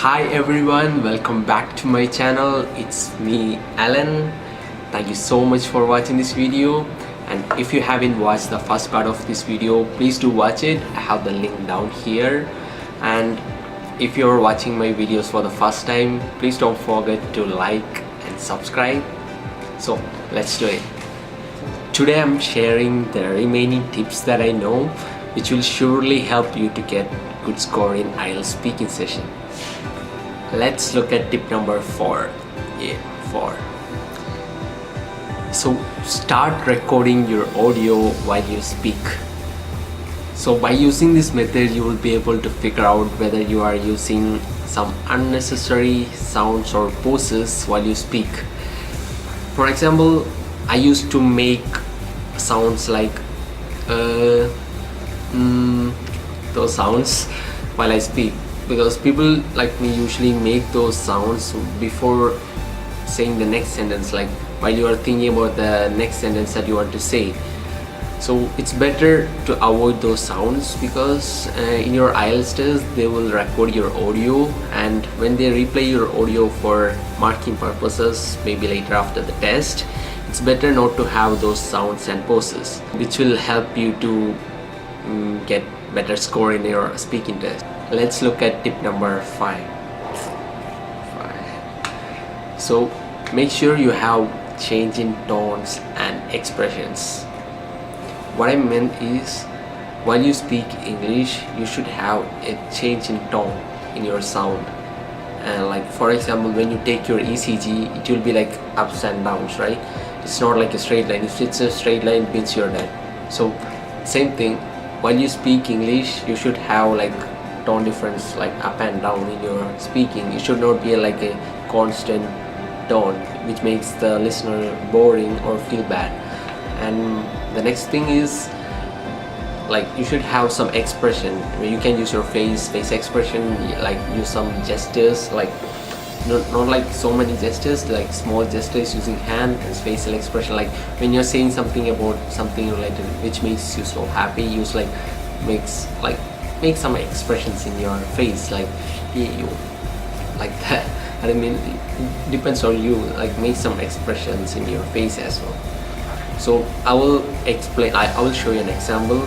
Hi everyone, welcome back to my channel. It's me, Alan. Thank you so much for watching this video, and if you haven't watched the first part of this video, please do watch it. I have the link down here. And if you're watching my videos for the first time, please don't forget to like and subscribe. So let's do it. Today I'm sharing the remaining tips that I know, which will surely help you to get good score in IELTS speaking session. Let's look at tip number 4. So start recording your audio while you speak. So by using this method, you will be able to figure out whether you are using some unnecessary sounds or pauses while you speak. For example, I used to make sounds like those sounds while I speak, because people like me usually make those sounds before saying the next sentence, like while you are thinking about the next sentence that you want to say. So it's better to avoid those sounds, because in your IELTS test they will record your audio, and when they replay your audio for marking purposes, maybe later after the test, it's better not to have those sounds and pauses, which will help you to get better score in your speaking test. Let's look at tip number 5. So make sure you have change in tones and expressions. What I meant is, while you speak English, you should have a change in tone in your sound. And like for example, when you take your ECG, it will be like ups and downs, right? It's not like a straight line. If it's a straight line, it means you're dead. So same thing, while you speak English, you should have like tone difference, like up and down in your speaking. It should not be like a constant tone, which makes the listener boring or feel bad. And the next thing is, like, you should have some expression where you can use your face expression, like use some gestures, like not like so many gestures, like small gestures using hand and facial expression. Like when you're saying something about something related which makes you so happy, use like make some expressions in your face, like you like that. I mean, it depends on you, like make some expressions in your face as well. So I will explain, I will show you an example.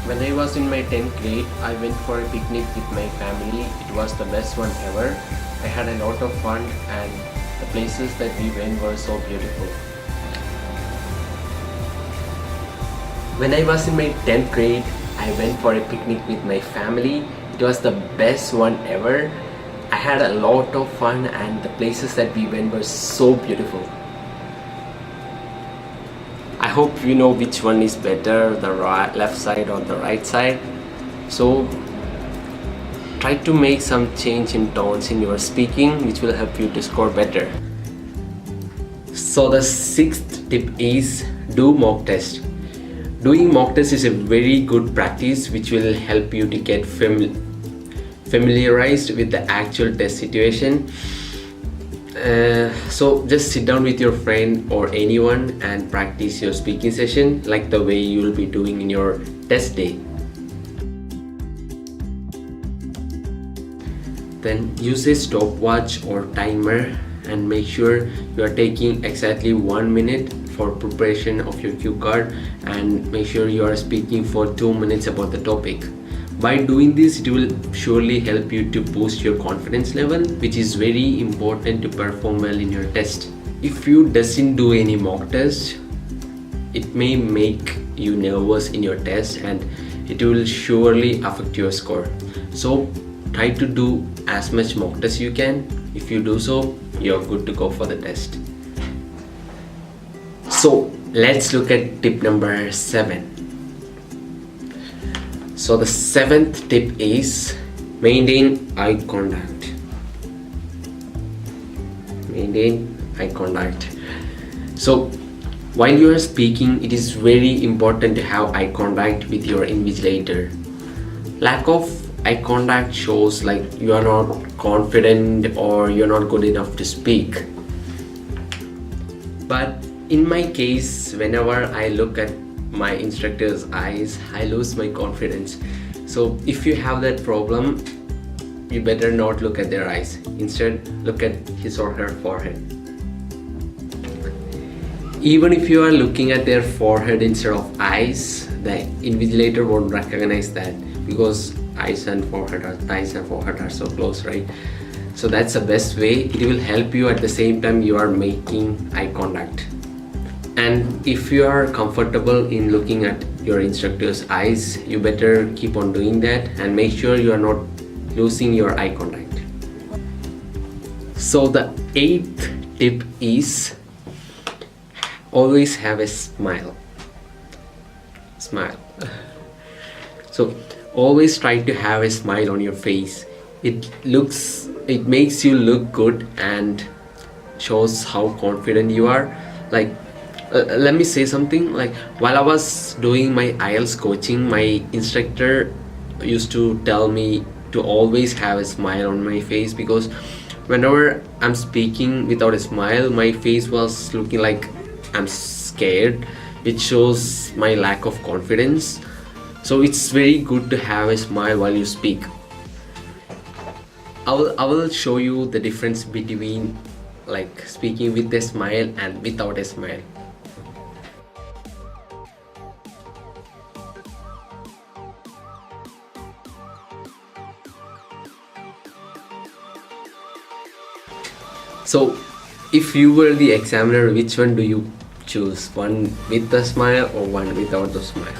When I was in my 10th grade, I went for a picnic with my family. It was the best one ever. I had a lot of fun, and the places that we went were so beautiful. When I was in my 10th grade, I went for a picnic with my family. It was the best one ever. I had a lot of fun, and the places that we went were so beautiful. I hope you know which one is better, the left side or the right side. So try to make some change in tones in your speaking, which will help you to score better. So the 6th tip is do mock test. Doing mock test is a very good practice, which will help you to get familiarized with the actual test situation. So just sit down with your friend or anyone and practice your speaking session like the way you will be doing in your test day. Then use a stopwatch or timer and make sure you are taking exactly 1 minute for preparation of your cue card, and make sure you are speaking for 2 minutes about the topic. By doing this, it will surely help you to boost your confidence level, which is very important to perform well in your test. If you doesn't do any mock test, it may make you nervous in your test, and it will surely affect your score. So try to do as much mock test you can. If you do so, you're good to go for the test. So let's look at tip number 7. So the 7th tip is maintain eye contact. Maintain eye contact. So while you are speaking, it is very important to have eye contact with your invigilator. Lack of eye contact shows like you are not confident or you're not good enough to speak. But in my case, whenever I look at my instructor's eyes, I lose my confidence. So if you have that problem, you better not look at their eyes. Instead, look at his or her forehead. Even if you are looking at their forehead instead of eyes, the invigilator won't recognize that, because eyes and forehead are so close, right? So that's the best way. It will help you. At the same time, you are making eye contact. And if you are comfortable in looking at your instructor's eyes, you better keep on doing that and make sure you are not losing your eye contact. So the 8th tip is always have a smile. So always try to have a smile on your face. It makes you look good and shows how confident you are. Like let me say something. Like while I was doing my IELTS coaching, my instructor used to tell me to always have a smile on my face, because whenever I'm speaking without a smile, my face was looking like I'm scared, which shows my lack of confidence. So it's very good to have a smile while you speak. I will show you the difference between like speaking with a smile and without a smile. So if you were the examiner, which one do you choose? One with a smile or one without the smile?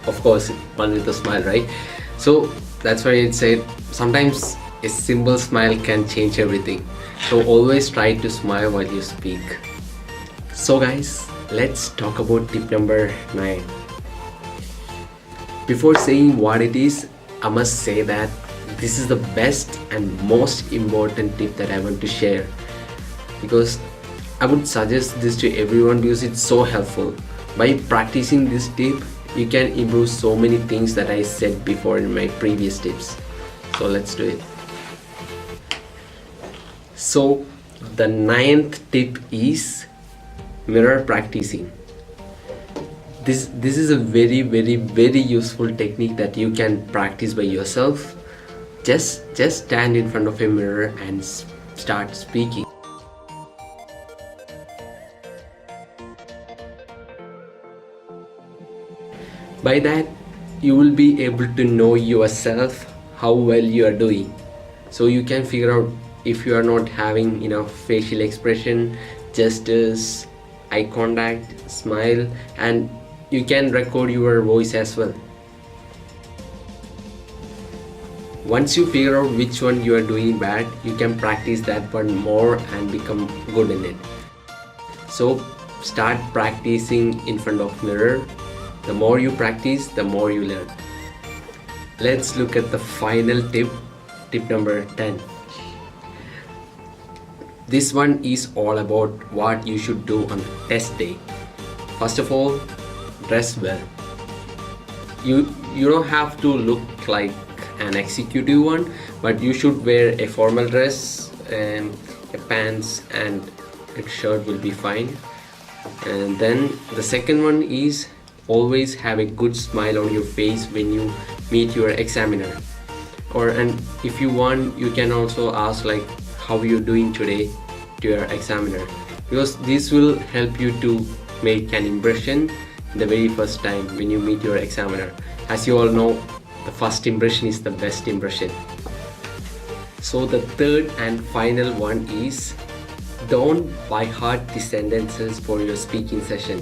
Of course, one with a smile, right? So that's why it said sometimes a simple smile can change everything. So always try to smile while you speak. So guys, let's talk about tip number 9. Before saying what it is, I must say that this is the best and most important tip that I want to share, because I would suggest this to everyone because it's so helpful. By practicing this tip, you can improve so many things that I said before in my previous tips. So let's do it. So the 9th tip is mirror practicing. This is a very useful technique that you can practice by yourself. Just stand in front of a mirror and start speaking. By that, you will be able to know yourself, how well you are doing. So you can figure out if you are not having enough facial expression, gestures, eye contact, smile, and you can record your voice as well. Once you figure out which one you are doing bad, you can practice that one more and become good in it. So start practicing in front of mirror. The more you practice, the more you learn. Let's look at the final tip number 10. This one is all about what you should do on test day. First of all, dress well. You don't have to look like an executive one, but you should wear a formal dress, a pants and a shirt will be fine. And then the second one is always have a good smile on your face when you meet your examiner. And if you want, you can also ask like, how are you doing today to your examiner, because this will help you to make an impression the very first time when you meet your examiner. As you all know, the first impression is the best impression. So the third and final one is don't by heart the sentences for your speaking session.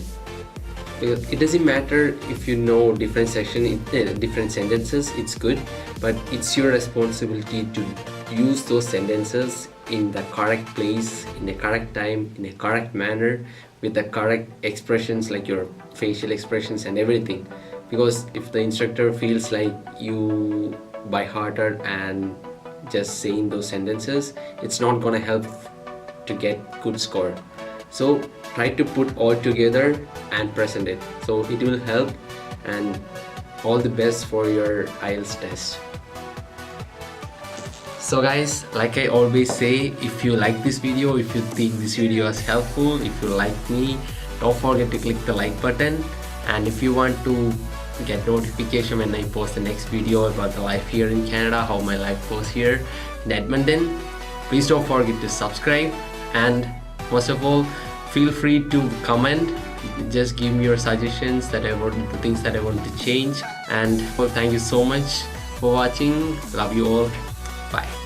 It doesn't matter if you know different sentences, it's good, but it's your responsibility to use those sentences in the correct place, in the correct time, in a correct manner, with the correct expressions like your facial expressions and everything. Because if the instructor feels like you by hearted and just saying those sentences, it's not gonna help to get good score. So try to put all together and present it, so it will help. And all the best for your IELTS test. So guys, like I always say, if you like this video, if you think this video is helpful, if you like me, don't forget to click the like button And if you want to get notification when I post the next video about the life here in Canada, how my life goes here in Edmonton, please don't forget to subscribe, and most of all, feel free to comment. Just give me your suggestions that the things that I want to change. And well, thank you so much for watching. Love you all. Bye.